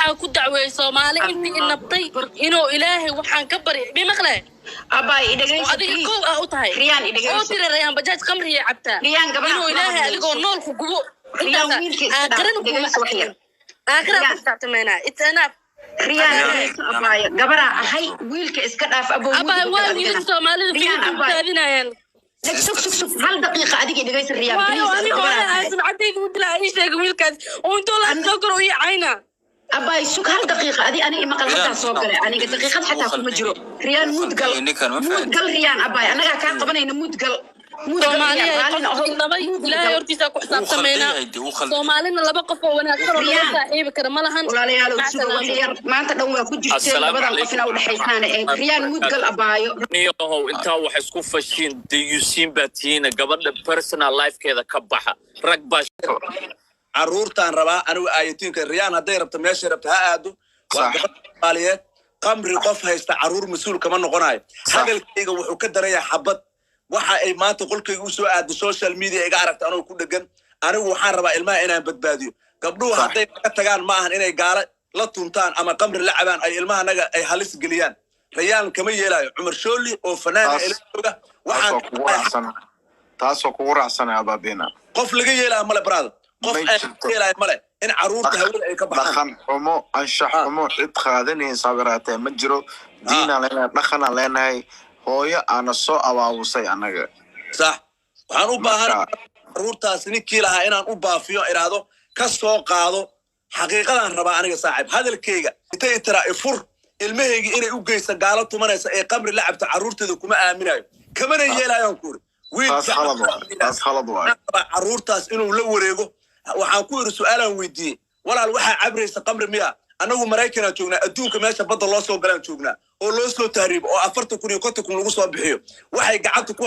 waxaa ku dacweeyay Soomaali intii inabtay inuu Ilaahay waxaan ka bari bimaqlay abay idagayso adiga ko u tahay riyaan idagayso oo tirayaan bajaaj qamriye cabta riyaan gabadha inuu Ilaahay adigoo nool ku gubo riyaan wiilkiisa idagayso wax yar aakhira ku taatmeena it's enough riyaan abay gabadha ahay wiilka iska dhaaf abay waa wiil Soomaalida fiican taadinayaan شوف هل دقيقة أديك إدغيس الرياض أنا أسمع عدي بلا أي شيء ويلكاس وأنتوا لا تذكروا إيه عينا أباي شوك هل دقيقة أدي أنا إما قلبتها صوب أنا دقيقة حتى أكون مجرو ريان مود قل ريان أباي أنا كان طبعا إنه مود قل Soomaaliya ilaahay hortiisa ku xisaabtamayna Soomaalina laba qof oo wanaagsan oo la saaxiib kara ma lahan walaalayaal maanta dhan waa ku jirteen labadan qof inaa u dhaxaysaan riyaan mudgal abaayo niyow intaa wax isku fashiin diyuusin baatiina gabadha personal life-keeda ka baxa rag baa caruurtaan rabaa anigu aayatiinka riyaan hadday rabto meesha rabto ha aado waa gabadha Soomaaliyeed qamri qof haysta caruur mas'uul kama noqonayo hadalkayga wuxuu ka darayaa xabad waxa ay maanta qolkayga u soo aado social media iga aragta anoo ku dhagan anigu waxaan rabaa ilmaha inaan badbaadiyo gabdhuhu hadday ka tagaan ma ahan inay gaala la tuntaan ama qamri la cabaan ay ilmaha naga ay halis geliyaan rayaan kama yeelayo Umar Shooli oo fanaana ilaahoga waxaan taasoo kugu raacsanayaa baabina qof laga yeelaa male brother qof yeelaa male in caruurta hawada ay ka baxaan xumo anshax xumo cid qaadanaysa sabiraatay ma jiro diina leenahay dhaqana leenahay hooyo ana soo awaawusay anaga sax waxaan u baahan caruurtaas ninkii lahaa inaan u baafiyo iraado ka soo qaado xaqiiqadan rabaa aniga saaxiib hadalkayga intay tira ifur ilmahayga inay u geysa gaalo tumanaysa ee qamri la cabta caruurteeda kuma aaminayo kamana yeelayaan kuur wiil taas khalad waa caruurtaas inuu la wareego waxaan ku iri su'aalan weydiiyay walaal waxa cabraysa qamri miya anagu Mareykanka joognaa adduunka meesha badda loo soo galaan joognaa oo loo soo taariib oo 40 kun iyo 50 kun lagu soo bixiyo waxay gacanta ku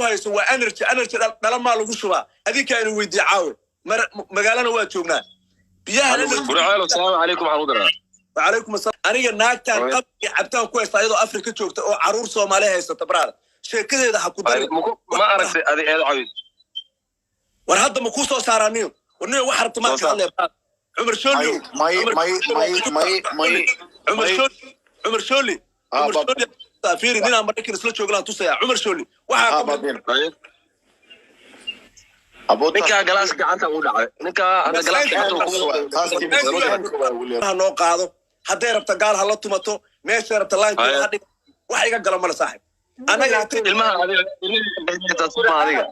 hayso waa energy dhalama lagu shubaa adinka inuu weydiiyo caawi magaalana waa joognaa biyaha assalaamu calaykum waxaan u diraa wa calaykum asalaam aniga naagtaan qabki cabtaan ku haysta iyadoo Afrika joogta oo caruur Soomaali haysata brada sheekadeeda ha ku darin ma aragtay adi eed cawid war hadda ma ku soo saaraaniyo warniyo wax rabta ma ka hadlay Umar Shooli عمر شولي تافيري نينا مريكن اسلا جوغلان توسيا عمر شولي waxa ninka galaas gacanta u dhacay ninka hada galaas gacanta noo qaado haday rabta gaal hala tumato meesha rabta line hadii wax iga gala ma la saaxib anaga ilmaha adiga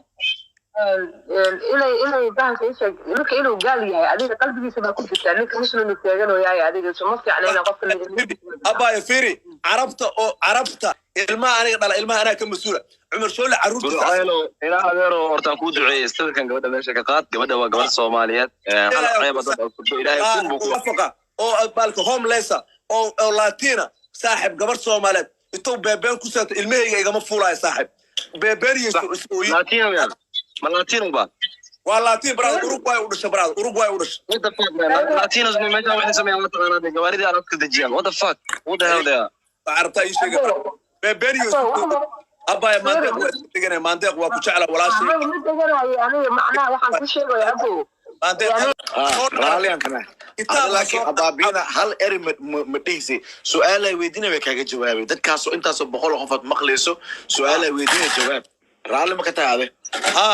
إلى بانك إيش لك إلى قال يا أديك قلبي يسمع كل شيء لك مسلم يتجنوا يا أديك شو مفتي علينا قفل أبا يا فيري عرفت الماء أنا طلع الماء أنا كمسؤول عمر شول عروض إلى هذا ورتا كود عي استذكر كان قبل ماشي كقات قبل وقبل الصوماليات إلى يكون بوفقة أو بالك هوم ليسا أو لاتينا صاحب قبل الصوماليات يتو بيبان كوسات الماء يجي مفولة يا صاحب بيبان يسوي لاتينا يعني مالاتينو با واللاتين براد أوروبا ودش براد أوروبا ودش what the fuck man لاتينوز من متى واحد يسمي على تقارير جواريدي على كل دجال what the fuck what the hell ده عرفت أي شيء بيريوس أبا ما عندك تجينا ما عندك وأكو على ولا شيء أنا معناه واحد كل شيء يا أبو ما عندك راليان كنا لكن أبابينا هل إري متيسي سؤال ويدينا بكاجة جوابي ده كاسو أنت سو بقول خفت مخلصو سؤال ويدينا جواب رالي ما كتاه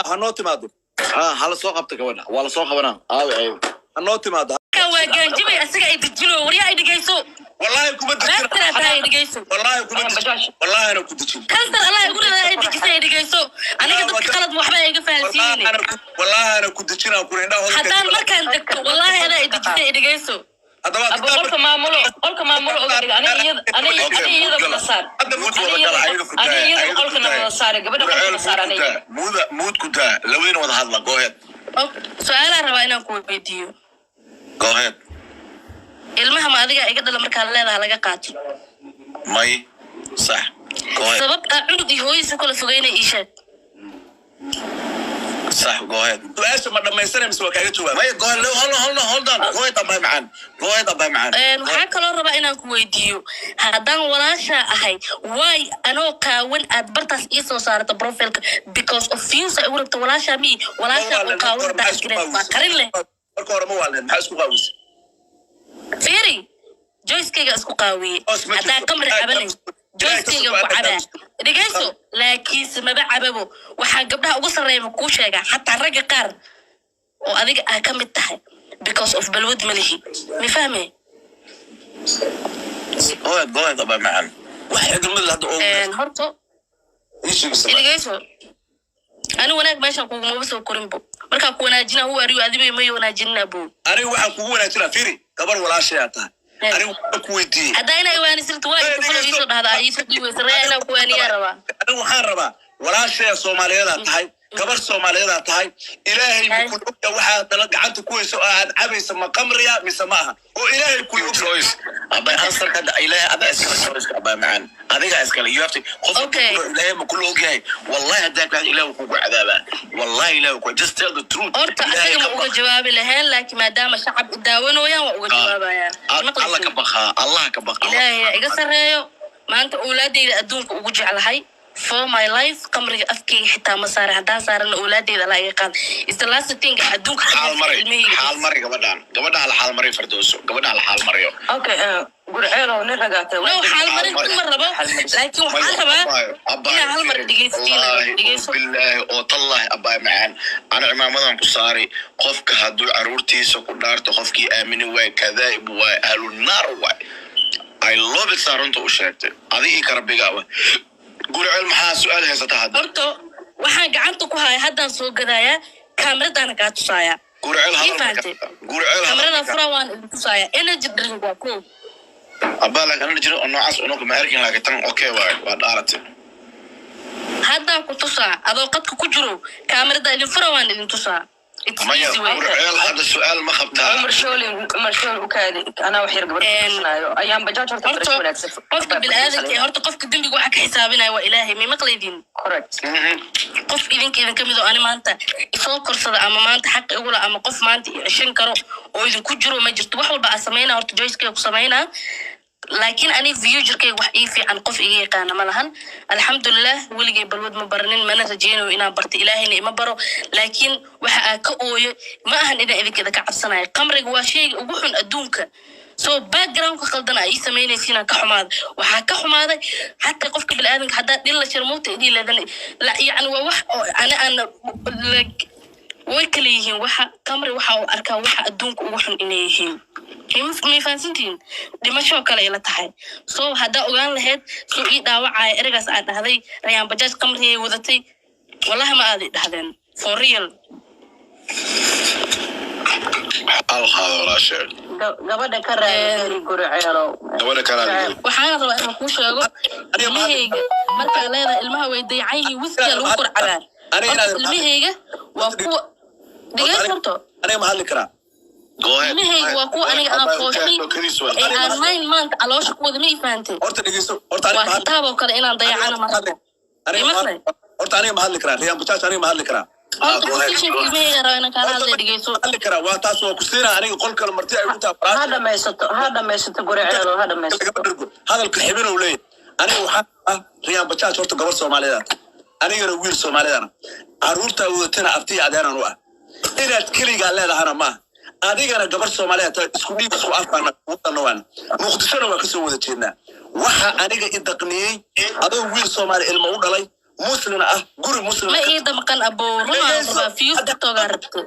هنوتي مادو هلا سوق قبتك وانا ولا سوق وانا ايوه هنوتي مادو كواجان جبي أسرع يدجلو وريا يدجيسو والله كنت والله أنا كنت تجيب كنت الله يقول أنا يدجيسو أنا كنت خلط محبة يقفل فيني والله أنا كنت تجينا وكنا هنا حتى ما كان دكتور والله أنا يدجيسو أبو قولك ما ملو أنا يدا بنصار أنا يدا قولك أنا بنصار قبل قولك بنصار أنا مود كنت لوين وضع هذا go ahead سؤال ربعنا نقول فيديو go ahead المهم هذا يقعد لما كان لنا على قاتل ماي صح go ahead سبب عندي هو يسكول فوقينا إيشات صح go ahead ايش ما يصير مسوي كاجا جواب ما go hold on go ahead طبعا معانا waxaa kaloo rabaa inaan ku weydiiyo haddaan walaasha ahay way anoo qaawan aad bartaas ii soo saarto profilka because of views ay u rabto walaasha mi walaasha oo qaawan daasgreed waa qarin leh marka hore ma waaleen maxaa isku qaawis joyskayga isku qaawiyey haddaan qamri cabanay joyskayga ku cabaa dhegeyso laakiinse maba cababo waxaa gabdhaha ugu sarreeya kuu sheegaa xataa ragga qaar oo adiga ah ka mid tahay because of balwad malihi ma fahmay go ahead معن واحد من هذا horto dhegeyso ani wanaag meeshan kuguma soo korinbo markaa ku wanaajina uu ariyo adiba ma wanaajinaa buu ani waxaan kugu wanaajinaa firi gabar walaashay tahay ani waxaan ku weydiiyay hadda inay waanisirto waa inta fula iisoo dhahdaa iisoo dhiibaysa raya inaa ku waaniyaa rabaa ani waxaan rabaa walaashay Soomaaliyeed tahay gabar Soomaaliyeed tahay ilaahay ku ogta waxa dala gacanta ku hayso aad cabaysa ma qamriya mise ma aha oo ilaahay ku ogtahay aba ansar kada ilaahay ada iska aba معن adiga iska you have to ilaahay ma kullu ogyahay wallahi hadda ilaahay ku cadaaba wallahi ilaahay ku just tell the truth horta asaga ma uga jawaabi lahayn laakiin maadaama shacab daawanayaan waa uga jawaabayaan Allah ka baqa ilaahay iga sareeyo maanta awlaadeyda adduunka ugu jeclahay for my life qamriga afkayga xitaa ma saaray haddaan saarana awlaadeyda la iga qaad is the last thing adduunka xaal mari gabadha la xaal mari fardooso gabadha la xaal mariyo okay gurceelo nin ragaatay no xaal mari ma rabo laakiin waxaan rabaa inaan hal mar dhegeysto billahi oo tallahi abaa macaan ana imaamadan ku saari qofka hadduu caruurtiisa ku dhaarto qofkii aamini way kadaib way ahlun nar way I love it saarunta u sheegtay adii ka rabbigaaba gurceel maxaa su'aal haysata hadda horto waxaan gacanta ku hayaa haddaan soo gadayaa kaamiradan ka tusaya gurceel kaamiradan fura waan tusaya energy drink waa cool abaa la kana jiro noocaas unuga ma arkin laakiin tan okay waa dhaaratay haddaan ku tusaa adoo qadka ku jiro kaamirada idin fura waan idin tusaa gurceel hadda su'aal ma qabtaa marshal ukaadi ana wax yar gabar kusnaayo ayaan bajaaj horta fresh wanaagsan qofka bilaadanka horta qofka dambiga waxa ka xisaabinaya waa ilaahay ma maqleydin correct qof idin kamid oo ani maanta isoo korsada ama maanta xaq igu la ama qof maanta ishin karo oo idin ku jiro ma jirto wax walba aan sameynaa horta joyskayga ku sameynaa laakiin ani future-kayga wax ii fiican qof iga yaqaana ma lahan alxamdulillah weligay balwad ma baranin mana rajeynayo inaan barto ilaahayna ima baro laakiin waxa aan ka ooyo ma ahan inaan idinkeeda ka cabsanayo qamriga waa shayga ugu xun adduunka so background-ka qaldan ay sameynaysiin ka xumaad waxa ka xumaaday hatta qofka bilaadanka hadda dhil la sharmoota idii leedan la yani waa wax aan way kala yihiin waxa qamri waxa uu arkaa waxa adduunka ugu xun inay yihiin ma fahansantiin dhimasho kale ila tahay so hadda ogaan lahayd soo ii dhaawacay eragaas aad dhahday rayaan bajaaj qamri wadatay wallahi ma aad dhahdeen for real gabadha ka raadin gurceelo waxaan rabaa inaan ku sheego ilmahayga marka leedahay ilmaha way dayacayni wiska lagu qurcabaa ilmahayga waa kuwa dhegeysto aniga ma hadli karaa ilmahayga waa kuwa aniga aan fooshay ee aan 9 month caloosha ku wada ma ifahantay horta dhegeyso horta aniga waa kitaab oo kale inaan dayacana ma rabo horta aniga ma hadli karaa riyaan bajaaj aniga ma hadli karaa ilmahayga raba inaan kala hadlay dhegeyso hadli karaa waa taas waa ku siinaa aniga qol kale marti ay inta ha dhamaysato gurceelo ha dhamaysato hadalka xibinow leeyahay aniga waxaa riyaan bajaaj horta gabar Soomaaliyeed anigana wiil Soomaaliyeed caruurta wadatana abtii adeeran u ah inaad kaligaa leedahana ma adigana gabar Soomaaliyeed isku dhiib isku afana wadanawaan muqdishona waa ka soo wada jeednaa waxa aniga idaqniyay adoo wiil Soomaali ilmo u dhalay muslim ah guri muslim ma ii damqan abo rumaa fiyo toga rabto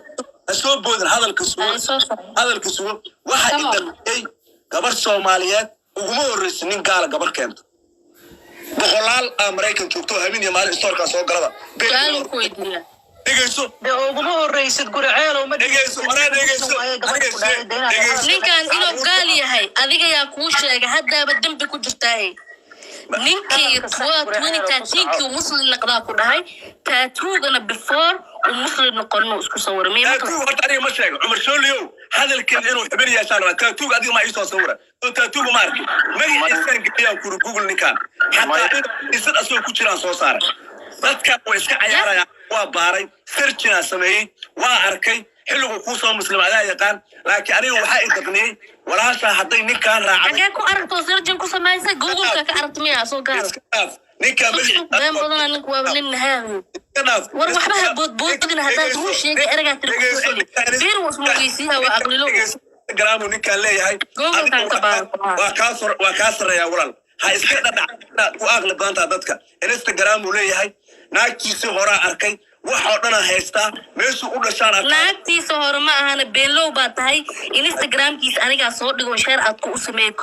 asoo boodin hadalka suuq waxa idaqniyay gabar Soomaaliyeed uguma horeysin nin gaala gabar keento boqolaal Mareykan joogto habeen iyo maalin stoorka soo galada gaal ku weydiina dhegeyso uguma horeysid gurceelo ma dhegeyso ninkan inuu gaal yahay adiga yaa kuu sheegay haddaaba dambi ku jirtaa ninkii 2013 muslim naqdaa ku dhahay taatuugana before muslim noqono isku sawir meema horta aniga ma sheego Umar Shooliyow hadalkeeda inuu xibir yeeshaan waa taatuug adiga ma ii soo sawira oo taatuug ma arki magaciisa geliyaa ku Google ninkan hatta isad asoo ku jiraan soo saaray dadka way iska cayaarayaan waa baaray searchina sameeyay waa arkay xilligu ku soo muslimaada yaqaan laakiin aniga waxa ay taqniyay walaasha haday ninkan raacay ka ku aragto searchin ku sameeyay Google ka aragtimiya soo gaar ninka been badan ninku waa nin nahawi war waxba boodboodina hadaa uu sheegay eraga tirku bir wasmugiisiha waa aqlilo Instagram ninka leeyahay waa ka sareeyaa walaal ha iska dhadhac ku aqli baanta dadka Instagram leeyahay naagtiisa hore arkay waxa dhan haystaa meeshu u dhashaan naagtiisa hore ma ahana beelow baa tahay Instagram-kiisa aniga soo dhigo share aad ku sameeyay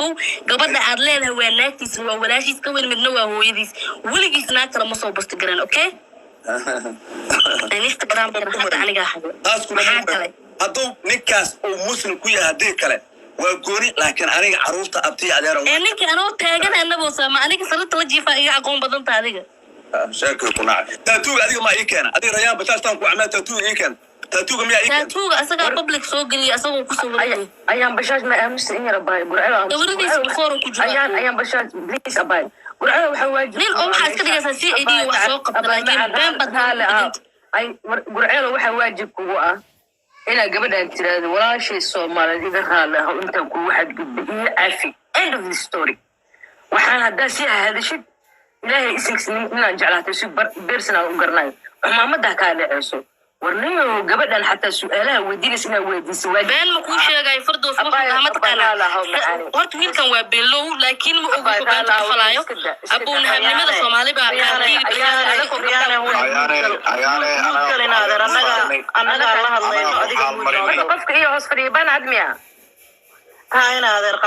gabadha aad leedahay waa naagtiisa waa walaashiis ka weyn midna waa hooyadiis weligiis naag kale ma soo basti garan okay Instagram ka aniga taas ku haduu ninkaas oo muslim ku yahay hadii kale waa gooni laakiin aniga caruurta abtii adeero ninka anoo taagan anabo sama aniga salata la jiifa iga aqoon badan tahay adiga شاكر كنا تاتوغ أديك ما يكين أديك ريان بتاعتهم كوعمل تاتوغ يكين تاتوغ ما يكين تاتوغ أسرع public سوقي أسرع كسر أيام بشاش ما أمس إني رباي قرعة دورني سبخور وكجوا أيام بشاش بليس أباي قرعة وحواج لين أم حاسك كده أساسي إدي وحوق لكن بين بدها أي قرعة وحواج كوا هنا قبل أن ترى ولا شيء صومال إذا هلا أنت كل واحد قد عافي end of the story وحنا هذا شيء هذا شيء إلهي إسكس من جعلته شو بيرسنا وقرناي ما ده كان عيسو ورنيو قبل حتى سؤاله ودين سنا ودي سؤال بين مكوش جاي فرد وصبح ما تقال ورت وين كان وبيلو لكن أقول فلايو أبو نهم لماذا سومالي بقى أنا قفك إيه عصفري بان عدمية هاي نادر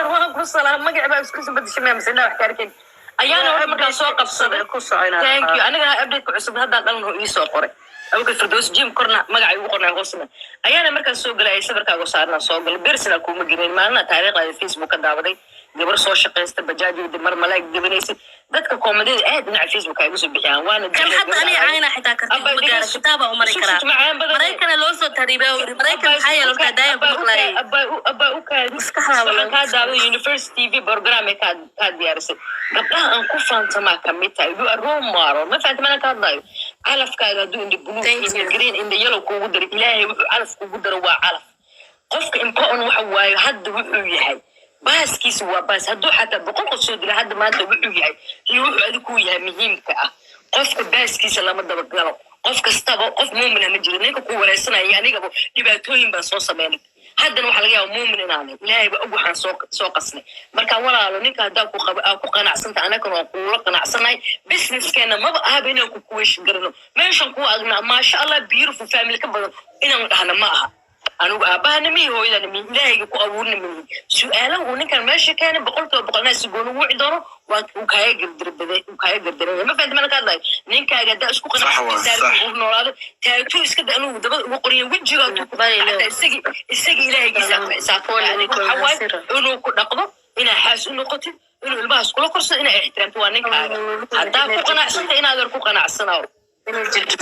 وأنا قصة ما قاعد بس بدي شمية مسنا وحكاركين أيانا مركز سوق الصدق كوسعنا. Thank you. أنا أبدأ كعصب هذا قالوا يسوق قري. أبوك الفردوس جيم كرنا ما قاعد يقولنا غصنا. أيانا مركز سوق لا يصير كأجو صارنا سوق البيرسنا كوم جرين ما لنا تاريخ على الفيسبوك الدعوة قبل سوشيال قيست بجاجي ودمر ملاك جبنيسي ذاتك كوميدي قاعد من على الفيسبوك هيجوز بيحان وانا كم حتى أنا عينا حتى كرتي بقرا كتابة ومريكرا مريكنا لوسو تريبا مريكنا حيا لو كدايم بقلاي أبا كاد مسكحة ولا كاد على يونيفرسيتي في برنامج كاد يارسي قبلها أنكو فانت ما كميتها يبقى الروم مارو ما فهمت أنا كاد ضايف علف كاد دون البلو in the green in the yellow كوجدر إلهي علف كوجدر وعلف قفك إمكان وحواي حد وحوي بس كيس وبس هدو حتى بقول صدق لحد ما أنت وحوي يروح عليكويا مهم كأ قفك بس كيس لما دبقنا قفك استبى قف مؤمن مجرنيك وقوة رئيسنا يعني قبل يبقى توين بس وصل بينك حد نروح على مؤمن أنا لا يبقى أبو حن سوق أصلي مركا ولا لو نيك هدا كو قناع سنت أنا كنا أقول قناع سناي بزنس كنا ما بقى بينه كويش قرنو ما يشون كو أغنى ما شاء الله بيرفو فاميلي كبر إنا أنا معها أنا أباها نمي هو إذا نمي لا يجيكو أقول نمي سؤاله ونيك ماشي كان بقول ناس يقولوا وعدوا وكاي قدر ما فهمت ما كان نين كاي قد اسكو قناع نوراد تايتو اسك دانو دبا وقرين وجهه حتى اسغي الهي ساقول حواي انو كدقدو ina xaas u noqotid inuu ilmahaas kula korso ina ixtiraamto waa ninkaaga haddaa ku qanacsanta inaad ku qanacsanaado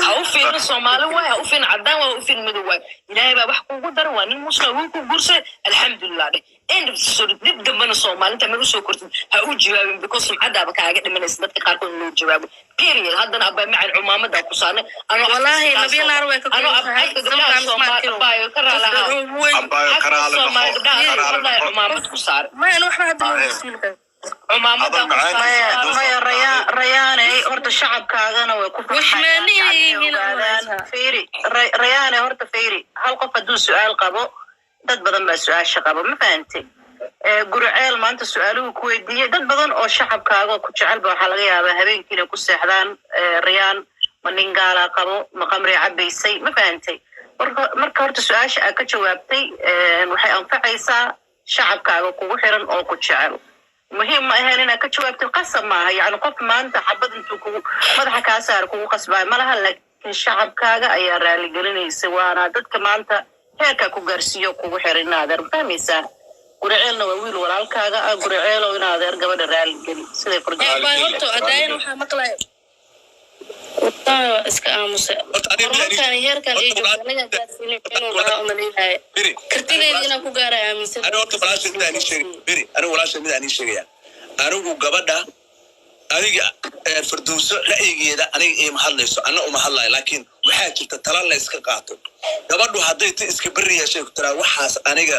أو فين الصومال أو فين عدان أو فين مدوي إلهي بقى بحكوا قدر وان المسلمين كجورسة الحمد لله ده إن بتصير نبدأ من الصومال أنت ملوش كرت هقول جواب بقسم عدا بك حاجة من السنة كاركون له جواب كيري هذا أنا أبى مع العمامة ده قصانة أنا والله نبي نروي أنا أبى الصومال بايو كرا لها بايو كرا لها والله عمامة قصار ما نروح هذا عمامة ما رياني هرت الشعب كاغانا ويكون فيري رياني هرت فيري هل قف دو سؤال قبو dad badan baa su'aasha qaba ma fahanteen gurceel maanta su'aaluhu ku weydiiyay dad badan oo shacabkaaga ku jecel baa waxa laga yaabaa habeenkiina ku seexdaan riyaan maningaala qabo maqamri cabaysay ma fahanteen marka horta su'aasha aad ka jawaabtay waxay anfacaysaa shacabkaaga kugu xiran oo ku jecel muhiim ma ahayn inaad ka jawaabtid qasab maaha yani qof maanta xabad intuu kugu madaxa kaa saar kugu qasbay malaha laakiin shacabkaaga ayaa raali gelinaysa waana dadka maanta heerka ku gaarsiyo kugu xiran naadir fahmaysaa gurceelna waa wiil walaalkaaga ah gurceelo naadir gabadha raali geli sida furjaan horto adaan waxa maqlay iska aamusa markaan heerkan ay jooganaga gaarsiinay inuu la umaleeyahay kartigeedina ku gaaray aaminsan ana horta walaasha mid aan sheegaya anigu gabadha adiga firdawso ra'yigeeda aniga ee mahadlayso ana uma hadlay laakiin waxa jirta tala la iska qaato gabadhu haday ta iska bariya sheeg tara waxaas aniga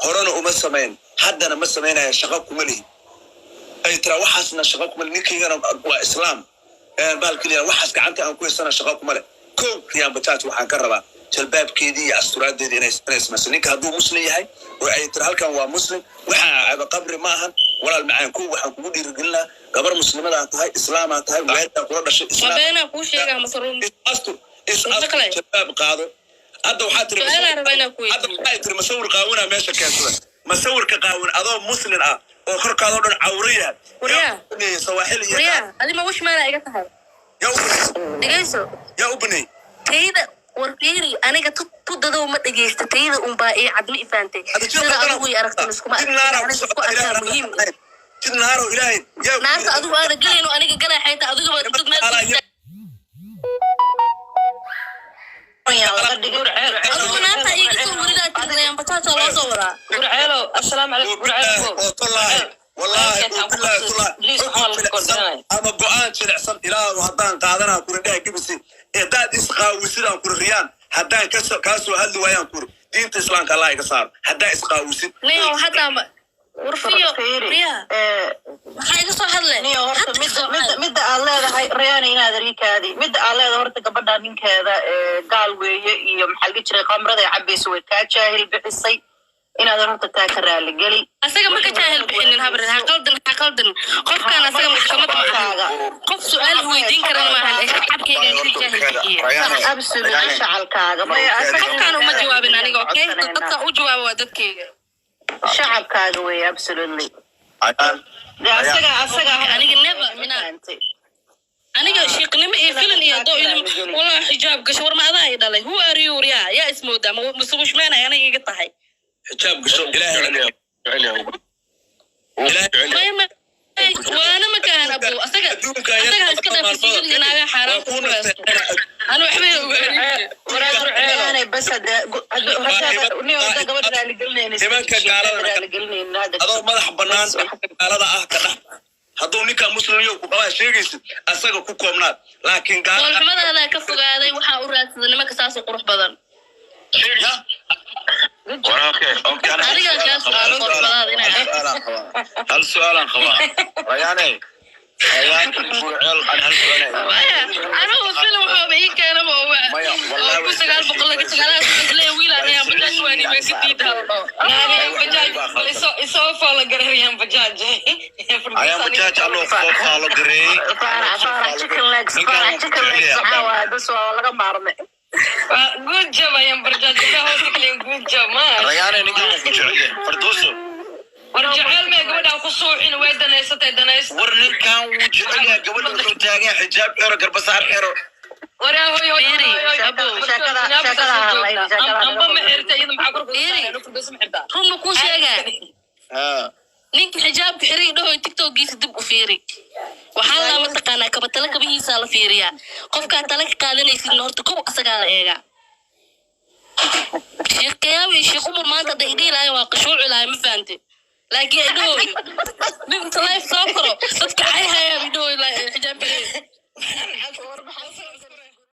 horana uma sameyn haddana ma sameynaya shaqo kuma lihi ay tara waxaasna shaqo kuma ninkeena waa islaam baalkiliya waxaas gacanta aan ku heysana shaqo kuma leh ko riyaan bajaaj waxaan ka rabaa jalbaabkeedii iyo asturaaddeedii inay samayso ninka hadduu muslim yahay oo ay tiri halkan waa muslim waxaa qabri maahan walaal macaan ku waxaan kugu dhiirigelinaa gabar muslimadaa tahay islaamaa tahay weertaa kula dhashay islaam kuu sheegaa masaruun jalbaab qaado hadda waxaa tiri masawir qaawinaa meesha keensada masawirka qaawin adoo muslim ah oo korkaadoo dhan cawro yahay sawaaxil iyo adima wish meela iga tahay dhegeyso yaa u banay tayda warfiiri aniga tudadoo ma dhegeysta tayda unbaa ii cadmi ifaantay sida adigu i aragtan iskuma arkaa muhiim naaro ilaahay naarta adigu aana gelayno aniga galay xayta adigaba dad meel adigu naarta iiga soo waridaa tirnayaan bataato loo soo waraa gurceelo assalaamu calaykum gurceelo ama go'aan jilicsan ilaahu haddaan qaadanaa kuri dhaha gibisi daad isqaawisidaan kuri riyaan haddaan kaa soo hadli waayaan kuri diinta islaamka allah iga saaro haddaan isqaawisid niyo haddaama warfiyo riya maxaa iga soo hadle niyo horta midda aad leedahay rayaan inaad riikaadi midda aad leedahay horta gabadha ninkeeda gaal weeye iyo maxaa laga jiray qamrada ay cabayso way kaa jaahil bixisay inaad horta taa ka raali geli asaga ma ka jaahil bixinin habrin ha qaldan qofkaan asaga maxkamad maaha qof su'aal weydiin karan maahan ee shacabkayga ka jaahil bixiye absolute shacabkaaga qofkaan uma jawaabin aniga okay dadka u jawaaba waa dadkayga shacabkaaga wey absolutely asaga aniga never aniga sheekhnimo iyo filan iyo doo ilim walaa xijaab gasho war ma adaa ay dhalay who are you riya yaa ismoodaa masuushmeen ay aniga iga tahay حجاب قشو إلهي وانا مكان ابو اسقى اسكت في سجن جنايه حرام انا وحبي انا بس هذا نيو هذا قبل اللي قلنا nimanka gaalada adoo madax banaan gaalada ah ka dhax hadduu ninka musliyo ku qaba sheegaysid asaga ku koobnaad laakiin gaalada ka fogaaday waxa uu raadsaday nimanka saas u qurux badan اوكي هل سؤال خبا رياني انا وفيلم حبي كان هو والله سغال بقول لك سغال لي ويل انا بجاج واني ما سيدي بجاج سوف على غريان بجاج ايام بجاج الله سوف على غري فارع chicken legs عوا بس ولا مارمه good job ayaan barjaajada hoos kaliya good job ma rayaan ninka ku jecel farduuso warjacel ma gabadha ku suuxin way daneysatay war ninkan uu jecel yahay gabadha uu taagan xijaab xiro garbasaar xiro waraa hooyo abo shakada amba ma xirtay iyada maxaa korku yeeri farduuso ma xirtaa run ku sheegaa ninka xijaabka xiray dhaho tiktokiisa dib u fiiri waxaa la mataqaanaa kabatala kabihiisa la fiiriyaa qofka tala ka qaadanaysid horta kow asaga la eega sheekayaawi sheekhu maanta dadii ilaahay waa qashuuc ilaahay ma fahanti laakiin dhaho